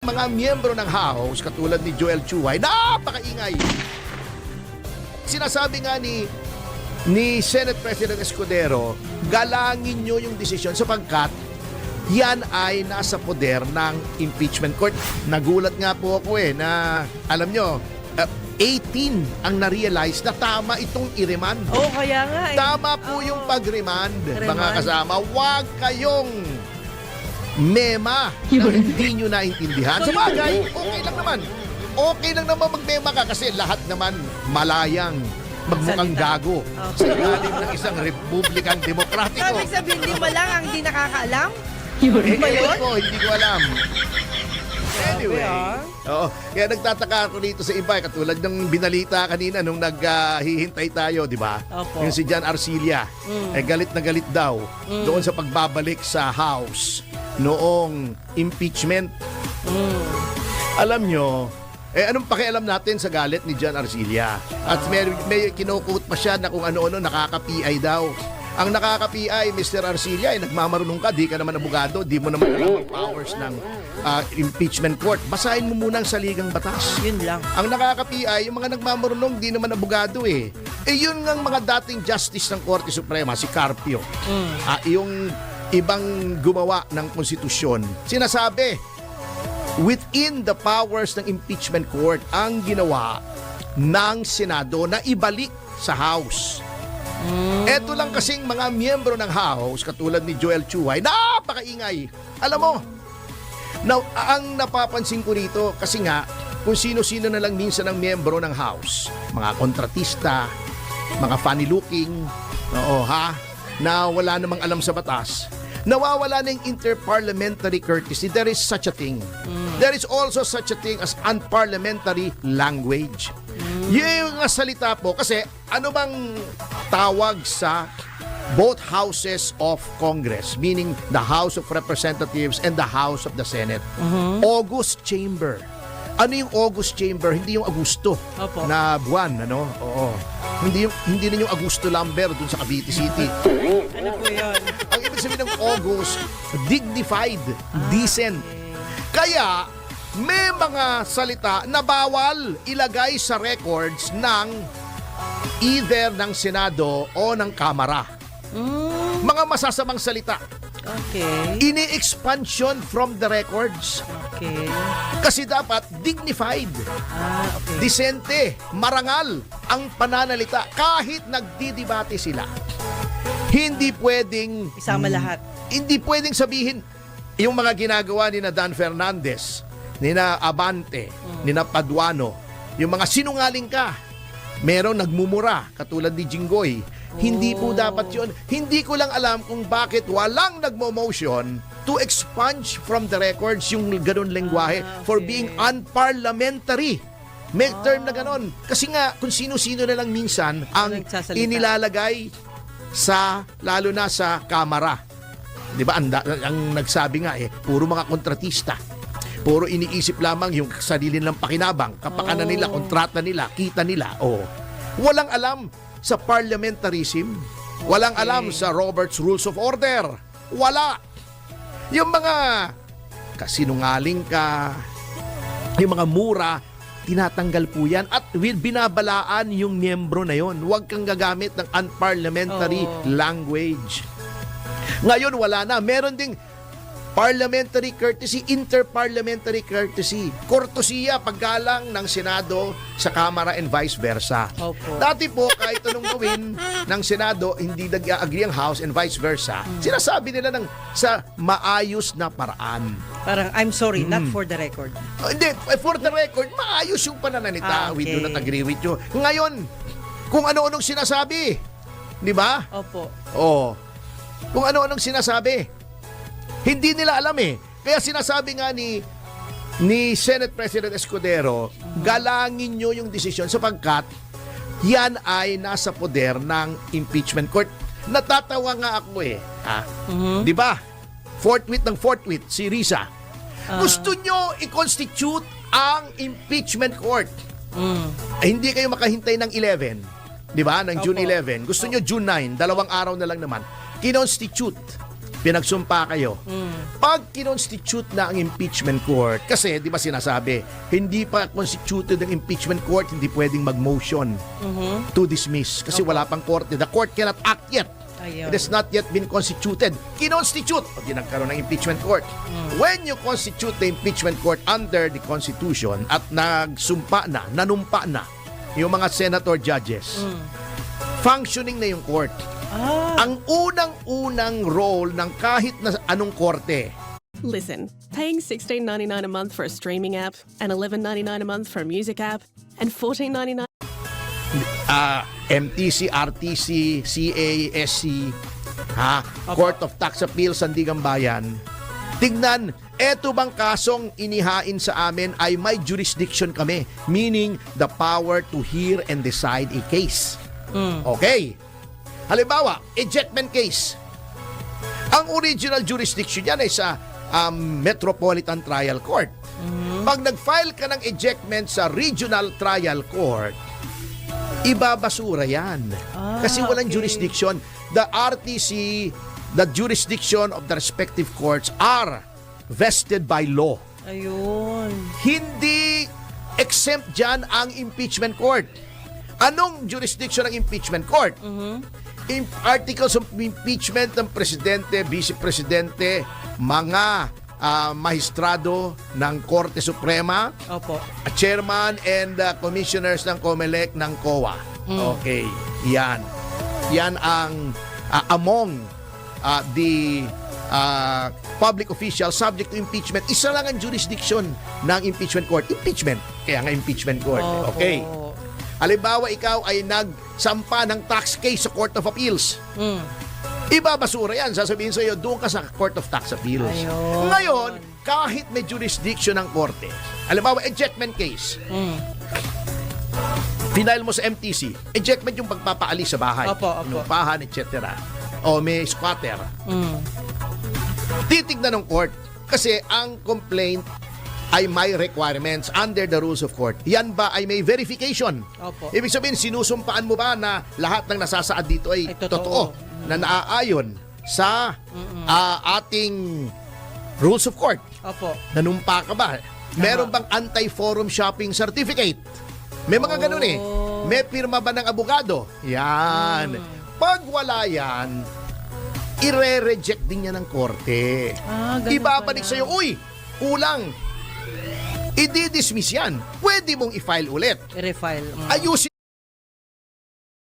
mga miyembro ng House, katulad ni Joel Chuay, napakaingay. Sinasabi nga ni Senate President Escudero, galangin nyo yung desisyon sapagkat yan ay nasa poder ng impeachment court. Nagulat nga po ako na, alam nyo, 18 ang na-realize na tama itong i-remand. Kaya nga eh. Tama po yung pag-remand, mga Remand. kasama. Huwag kayong mema na hindi nyo naintindihan. Sa bagay, okay lang naman. Okay lang naman mag-mema ka kasi lahat naman malayang magmukhang Salita. gago sa ilalim ng isang republikang demokratiko. Ibig sabihin, di ba lang ang di nakakaalam? Ba yun? Hindi ko alam. Anyway, oo, kaya nagtataka ako dito sa iba, katulad ng binalita kanina nung naghihintay tayo, di ba? Opo. Yung si Jan Arcilla, galit na galit daw doon sa pagbabalik sa House noong impeachment. Alam nyo, anong pakialam natin sa galit ni Jan Arcilla? At may kinukut pa siya na kung ano-ano nakaka-PI daw. Ang nakaka-PI, Mr. Arcilla, nagmamarunong ka, di ka naman abogado, di mo naman alam ang powers ng impeachment court. Basahin mo muna ang saligang batas. Yun lang. Ang nakaka-PI, yung mga nagmamarunong, di naman abogado eh. Yun nga mga dating justice ng Korte Suprema, si Carpio. Yung ibang gumawa ng konstitusyon, sinasabi, within the powers ng impeachment court, ang ginawa ng Senado na ibalik sa House. Eto lang kasing mga miyembro ng House, katulad ni Joel Chuay, napakaingay. Alam mo, ang napapansin ko rito, kasi nga, kung sino-sino na lang minsan ang miyembro ng House, mga kontratista, mga funny-looking, na wala namang alam sa batas, nawawala na yung interparliamentary courtesy. There is such a thing. There is also such a thing as unparliamentary language. Yung salita po, kasi ano bang tawag sa both houses of Congress, meaning the House of Representatives and the House of the Senate? August Chamber. Ano yung August Chamber? Hindi yung Agosto Opo. na buwan, ano? Oo. Hindi na yung Augusto Lambert dun sa Cavite City. Ano po yun? Ang ibig sabihin ng August, dignified, decent. Kaya, may mga salita na bawal ilagay sa records ng either ng Senado o ng Kamara. Mga masasamang salita. Okay. Ini-expansion from the records. Okay. Kasi dapat dignified, Okay. disente, marangal ang pananalita kahit nagdidebate sila. Hindi pwedeng Isama lahat. Hindi pwedeng sabihin yung mga ginagawa ni na Dan Fernandez, ni na Abante, ni na Paduano, yung mga sinungaling ka. Meron nagmumura, katulad ni Jinggoy. Hindi po dapat yun. Hindi ko lang alam kung bakit walang nagmo-motion to expunge from the records yung ganun lengguwahe for being unparliamentary. May term na ganun. Kasi nga, kung sino-sino na lang minsan ang nagsasalita. inilalagay sa, lalo na sa Kamara. Di ba? Ang nagsabi nga puro mga kontratista. Puro iniisip lamang yung sarili nilang pakinabang, kapakanan nila, kontrata nila, kita nila. Walang alam sa parliamentarism. Walang alam sa Robert's Rules of Order. Wala. Yung mga kasinungaling ka, yung mga mura, tinatanggal po yan at binabalaan yung miyembro na yon. Huwag kang gagamit ng unparliamentary language. Ngayon wala na. Meron ding parliamentary courtesy, interparliamentary courtesy. Kortesiya paggalang ng Senado sa Kamara and vice versa. Opo. Dati po, kahit anong gawin ng Senado, hindi nag-agree ang House and vice versa. Sinasabi nila sa maayos na paraan. Parang, I'm sorry, not for the record. Hindi, for the record, maayos yung pananalita. We do Okay. not agree with you. Ngayon, kung ano-anong sinasabi. Di ba? Opo. Kung ano-anong sinasabi. Hindi nila alam Kaya sinasabi nga ni Senate President Escudero, galangin nyo yung desisyon sapagkat yan ay nasa poder ng impeachment court. Natatawa nga ako Di ba? Forthwith si Risa. Gusto nyo i-constitute ang impeachment court. Hindi kayo makahintay ng 11. Di ba? Ng June 11. Gusto nyo June 9. 2 araw na lang naman. Kinonstitute. Pinagsumpa kayo. Pag kinonstitute na ang impeachment court, kasi di ba sinasabi, hindi pa constituted ang impeachment court, hindi pwedeng mag-motion to dismiss. Kasi wala pang korte. The court cannot act yet. Ayun. It has not yet been constituted. Kinonstitute pag nagkaroon ng impeachment court. When you constitute the impeachment court under the Constitution at nagsumpa na, nanumpa na yung mga senator judges, functioning na yung court. Ang unang-unang role ng kahit na anong korte, Listen, paying $16.99 a month for a streaming app and $11.99 a month for a music app and $14.99 MTC, RTC, CA, SC, Court of Tax Appeals, Sandigan Bayan. Tignan, eto bang kasong inihain sa amin ay may jurisdiction kami, meaning the power to hear and decide a case. Okay. Halimbawa, ejectment case. Ang original jurisdiction yan ay sa Metropolitan Trial Court. Pag nag-file ka ng ejectment sa Regional Trial Court, ibabasura yan. Kasi walang jurisdiction. The RTC, the jurisdiction of the respective courts are vested by law. Ayun. Hindi exempt dyan ang impeachment court. Anong jurisdiction ng impeachment court? Articles of impeachment ng presidente, vice-presidente, mga mahistrado ng Korte Suprema, Opo. chairman and commissioners ng COMELEC ng COA. Okay, yan. Yan ang among the public officials subject to impeachment. Isa lang ang jurisdiction ng impeachment court. Impeachment. Kaya nga impeachment court. Opo. Okay. Halimbawa, ikaw ay nagsampa ng tax case sa Court of Appeals. Ibabasura yan. Sasabihin sa iyo, doon ka sa Court of Tax Appeals. Ayun. Ngayon, kahit may jurisdiction ng korte, halimbawa, ejectment case, final mo sa MTC, ejectment yung pagpapaalis sa bahay, Opo. inupahan, etc. O may squatter. Titignan ng court kasi ang complaint ay may requirements under the rules of court. Yan ba ay may verification? Opo. Ibig sabihin, sinusumpaan mo ba na lahat ng nasasaad dito ay Ay, totoo. na naaayon sa ating rules of court? Opo. Nanumpa ka ba? Meron bang anti-forum shopping certificate? May mga ganun eh. May pirma ba ng abogado? Yan. Pag wala yan, ire-reject din yan ng korte. Ganun Ibabalik pala. sa'yo, uy, kulang. I-dismiss yan. Pwede mong i-file ulit. I-refile. Ayusin